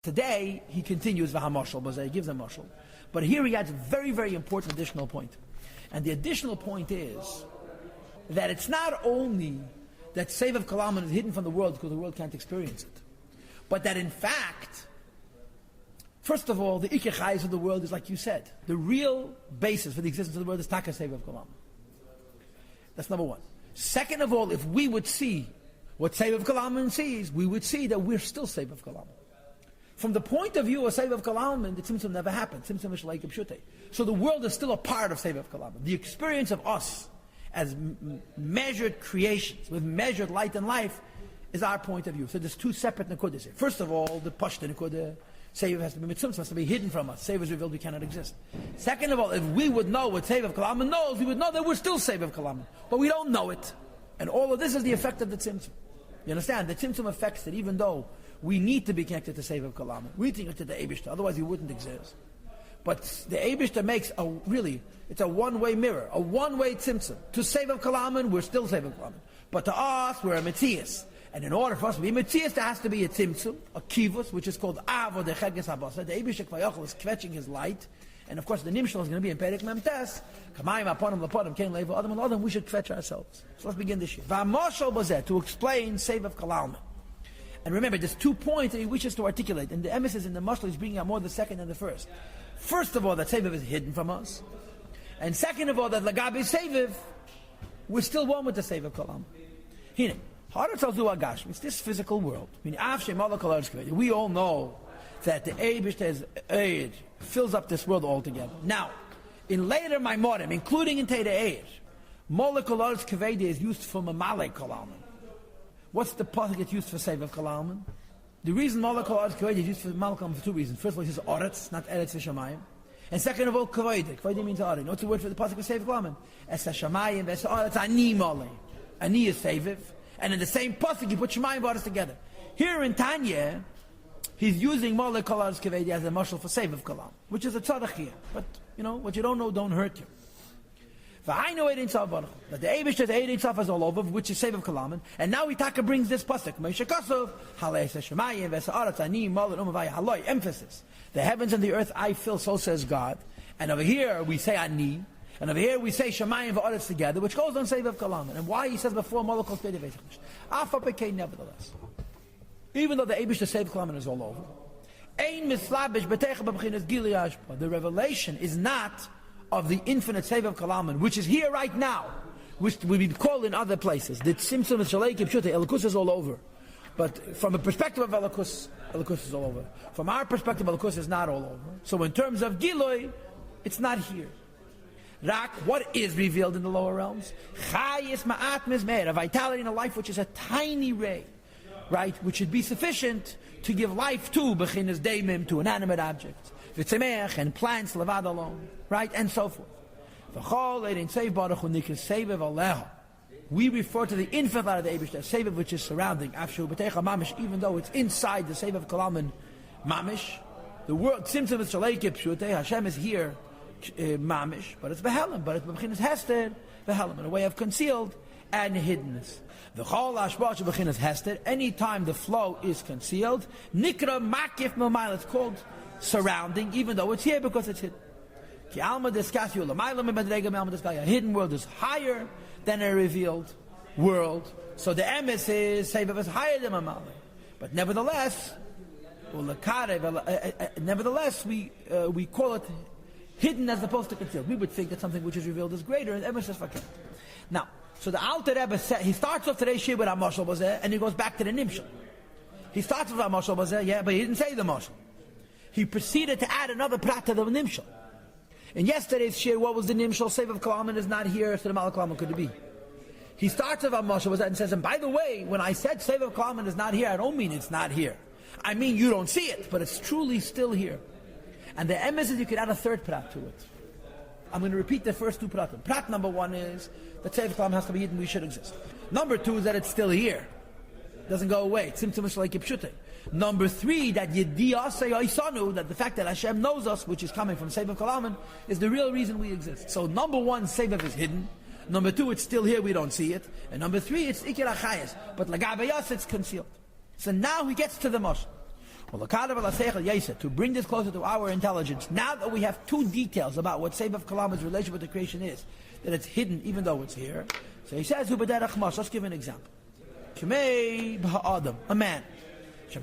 Today, he continues v'hamashal, but he gives a mashal. But here he adds a very, very important additional point. And the additional point is that it's not only that Sevav Kalaman is hidden from the world because the world can't experience it, but that in fact, first of all, the Ikar Chayes of the world is like you said. The real basis for the existence of the world is Taka Sevav Kalaman. That's number one. Second of all, if we would see what Sevav Kalaman sees, we would see that we're still Sevav Kalaman. From the point of view of Sevav Kalaman, the Tzimtzum never happened. Tzimtzum is like Pshutei. So the world is still a part of Sevav Kalaman. The experience of us as measured creations, with measured light and life, is our point of view. So there's two separate Nekudas here. First of all, the Pashta Nekudah, Sevav has to be Mitzvah, has to be hidden from us. Sevav is revealed, we cannot exist. Second of all, if we would know what Sevav Kalaman knows, we would know that we're still Sevav Kalaman. But we don't know it. And all of this is the effect of the Tzimtzum. You understand? The Tzimtzum affects it, even though we need to be connected to Sevav Kalaman. We need to be connected to the Eibishter, otherwise we wouldn't exist. But the Eibishter makes it's a one-way mirror, a one-way tzimtzum. To Sevav Kalaman, we're still Sevav Kalaman. But to us, we're a Metzias. And in order for us to be Metzias, there has to be a tzimtzum, a kivus, which is called Avo de Cheges Habasa. The Eibishter Kvayachol is kvetching his light. And of course, the Nimshal is going to be in Perek Memtes. Kamayim aponim laponim, Ken levo adam and adam, we should kvetch ourselves. So let's begin this year. V'amoshal bazeh, to explain Sevav Kalaman. And remember, there's 2 points that he wishes to articulate. And the emphasis in the Mashal is bringing out more the second than the first. First of all, that Sevav is hidden from us. And second of all, that Lagabi Sevav, we're still one with the Sevav Kalam. Hine, Haratzal Du Agash, it's this physical world. We all know that the Eibishter fills up this world altogether. Now, in later Maimorim, including in Teda Eir, Molekul Kavedi is used for Mamalek Kalam. What's the pasuk that's used for Sevav Kalaman? The reason Malakal Aretz Kavod is used for Malakal for 2 reasons. First of all, it says Aretz, not Eretz V'Shamayim. And second of all, Kavod. Kavod means Aretz. What's the word for the pasuk of Sevav Kalaman? Es Hashamayim, Es Aretz, Ani Malay. Ani is Sevav. And in the same pasuk, you put Shamayim and Aretz together. Here in Tanya, he's using Malakal Aretz Kavod as a mashal for Sevav Kalam, which is a tzadach here. But, what you don't know don't hurt you. I know Eidin Tzav that the Eibishter's Eidin Tzav is all over, which is Sevav Kalaman, and now Itaka brings this pasuk, Moshe Kosov, Halei Shemayim V'Sa'aretz Ani Mal and Umavai Haloi. Emphasis: the heavens and the earth I fill, so says God. And over here we say Ani, and over here we say Shemayim V'Aretz together, which goes on Sevav Kalaman. And why he says before Malakol Kvedei Veichach. Afapekei, nevertheless, even though the Eibishter's Sevav Kalaman is all over, Ein Mislabish B'Teicha B'Bchinas Gili Ashpa. The revelation is not of the infinite Sevav Kalaman, which is here right now, which we call in other places. The Tzimtzum is Shalei Kipshutei, Elikus is all over. But from a perspective of Elikus is all over. From our perspective, Elikus is not all over. So in terms of Giloi, it's not here. Rak, what is revealed in the lower realms? Chayis Ma'at Mizmer, a vitality in a life which is a tiny ray, right? Which should be sufficient to give life to Bechinas Deimim, to an animate object. V'tzemeach, and plants, levad alone, right, and so forth. We refer to the infinite light of the Eibishter, Sevav, which is surrounding, even though it's inside the Sevav Kalaman Mamish. The word Tzimtzum is Shalei Kipshutei, Hashem is here, Mamish, but it's Behelim, but it's Bechinas Hester, Behelim, in a way of concealed and hiddenness. The Chol Ashbach Bechinas Hester, anytime the flow is concealed, Nikra Makif Mamayl, it's called surrounding, even though it's here because it's hidden. A hidden world is higher than a revealed world. So the emes is Sevav is higher than Mamalek. But nevertheless, we call it hidden as opposed to concealed. We would think that something which is revealed is greater, and emes is fakir. Now, so the Alter Rebbe said, he starts off today's shir with Amashal Bazeh, and he goes back to the Nimshal. He starts with Amashal Bazeh, but he didn't say the Mashal. He proceeded to add another prat to the Nimshal. In yesterday's shir, what was the Nimshal? Sevav Kalaman is not here, so the Malak Kalaman could it be? He starts with Amashal and says, and by the way, when I said Sevav Kalaman is not here, I don't mean it's not here. I mean you don't see it, but it's truly still here. And the emes is you could add a third prat to it. I'm going to repeat the first 2 pratim. Prat number 1 is that Sevav Kalaman has to be hidden, we should exist. Number 2 is that it's still here. It doesn't go away. Tzimtzum is like Yipshutei. Number 3, that Yediyasei Oisanu, that the fact that Hashem knows us, which is coming from Sevav Kalaman, is the real reason we exist. So number 1, Sevav is hidden. Number 2, it's still here, we don't see it. And number 3, it's Ikir HaChayes. But Lagabayas, it's concealed. So now he gets to the Mashal. To bring this closer to our intelligence, now that we have two details about what Seif of Kalama's relation with the creation is, that it's hidden even though it's here. So he says, let's give an example. A man. If a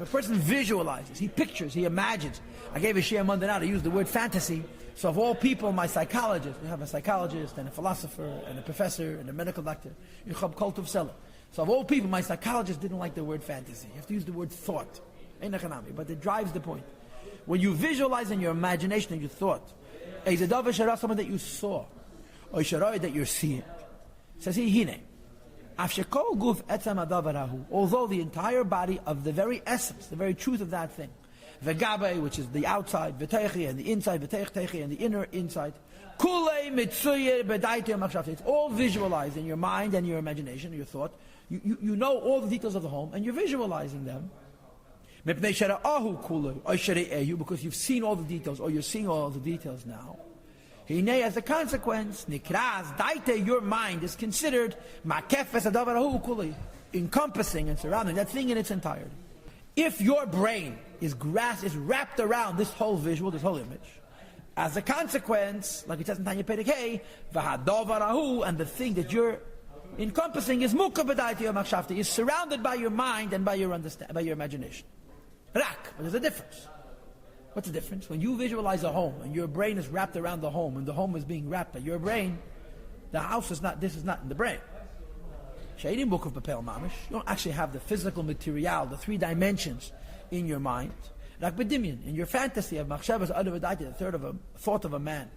person visualizes, he pictures, he imagines. I gave a share Monday now to use the word fantasy. So of all people, my psychologist, we have a psychologist and a philosopher and a professor and a medical doctor. So of all people, my psychologist didn't like the word fantasy. You have to use the word thought. But it drives the point. When you visualize in your imagination and your thought, something that you saw, or that you're seeing. Says he, Hine. Although the entire body of the very essence, the very truth of that thing, Vegabe, which is the outside, V'teichi, and the inside, V'teichi, and the inner inside, it's all visualized in your mind and your imagination, your thought. You know all the details of the home, and you're visualizing them. Because you've seen all the details, or you're seeing all the details now. As a consequence, your mind is considered encompassing and surrounding that thing in its entirety. If your brain is wrapped around this whole visual, this whole image, as a consequence, like it says in Tanya Perek Hey, and the thing that you're encompassing is is surrounded by your mind and by your imagination. But there's a difference. What's the difference? When you visualize a home and your brain is wrapped around the home and the home is being wrapped by your brain, the house is not, this is not in the brain. You don't actually have the physical material, the three dimensions in your mind. In your fantasy of Machshavas Adavadati, the thought of a man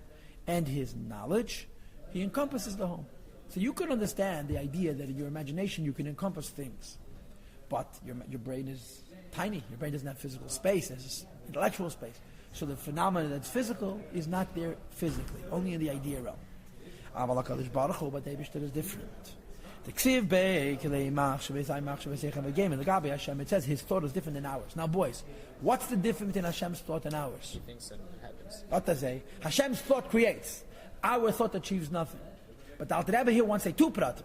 and his knowledge, he encompasses the home. So you can understand the idea that in your imagination you can encompass things. But your brain is tiny. Your brain doesn't have physical space. There's intellectual space. So the phenomenon that's physical is not there physically, only in the idea realm. But the Eibishter is different. It says his thought is different than ours. Now boys, what's the difference between Hashem's thought and ours? He thinks it happens. What does it say? Hashem's thought creates. Our thought achieves nothing. But the Alter Rebbe here wants to say two pratim.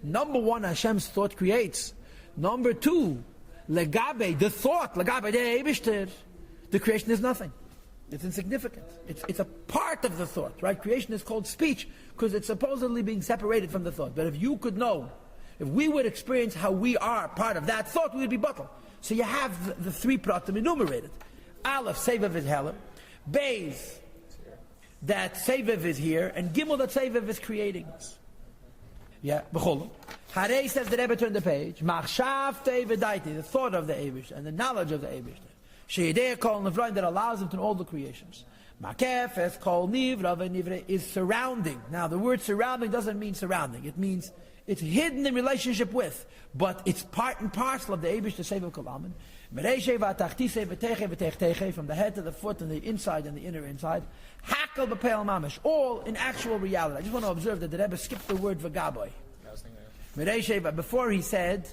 Number one, Hashem's thought creates. Number two, legabe, the thought, legabe the Eibishter, the creation is nothing. It's insignificant. It's a part of the thought, right? Creation is called speech because it's supposedly being separated from the thought. But if you could know, if we would experience how we are part of that thought, we would be bottled. So you have the three pratim enumerated. Aleph, Sevev is Helam. Beis, that Sevev is here. And Gimel, that Sevev is creating us. Yeah, B'cholim. Harei says the Rebbe turned the page. Machshav tevedaiti, the thought of the Eibush and the knowledge of the Eibush. Sheidei kol nivra, that allows him to know all the creations. Makefes kol nivra v'nivre is surrounding. Now the word surrounding doesn't mean surrounding. It means it's hidden in relationship with, but it's part and parcel of the Eibush, the Sefer Kolaman. From the head to the foot and the inside and the inner inside. Hakel b'peil mamish, all in actual reality. I just want to observe that the Rebbe skipped the word v'gaboy. Before he said,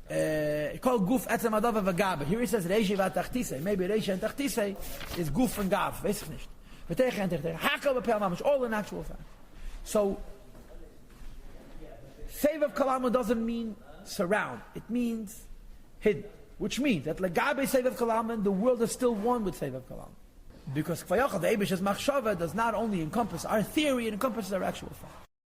called guf etzem adav v'gabe. Here he says reishe v'tachtise. Maybe reishe and tachtise is guf and gav. Weiß ich nicht. V'teche and teche. Hakel b'peil mamish, all in actual fact. So, Save of Kalamu doesn't mean surround. It means hidden. Which means that legabe Save of Kalamu, the world is still one with Save of Kalamu. Because Kvayocha, the Eibish's Machshava, does not only encompass our theory, it encompasses our actual fact.